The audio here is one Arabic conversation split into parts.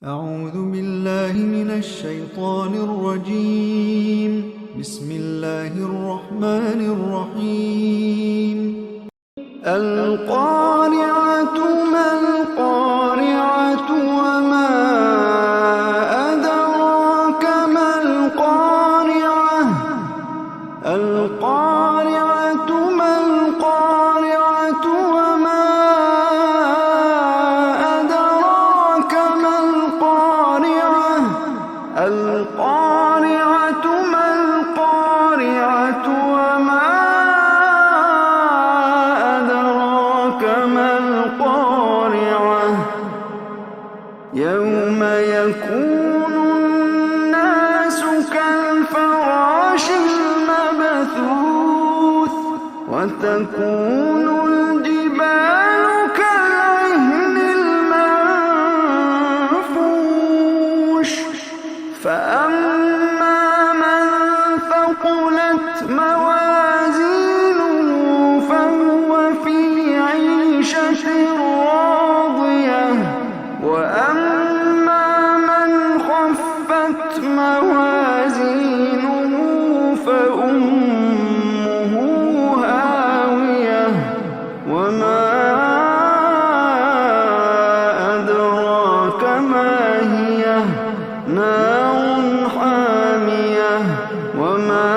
أعوذ بالله من الشيطان الرجيم. بسم الله الرحمن الرحيم. القارعة ما القارعة وما أدراك ما القارعة. القارعة ما القارعة وما أدراك ما القارعة. القارعة ما القارعة وما أدراك ما القارعة. يوم يكون الناس كالفراش المبثوث وتكون الجبال كالعهن المنفوش. فأما من ثقلت موازينه فهو في عيشة راضية. وأما من خفت موازينه فأمه هاوية. وما أدراك ما هي. نار حامية. وما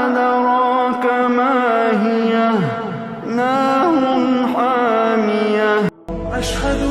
أدراك ما هي. نار حامية. أشهد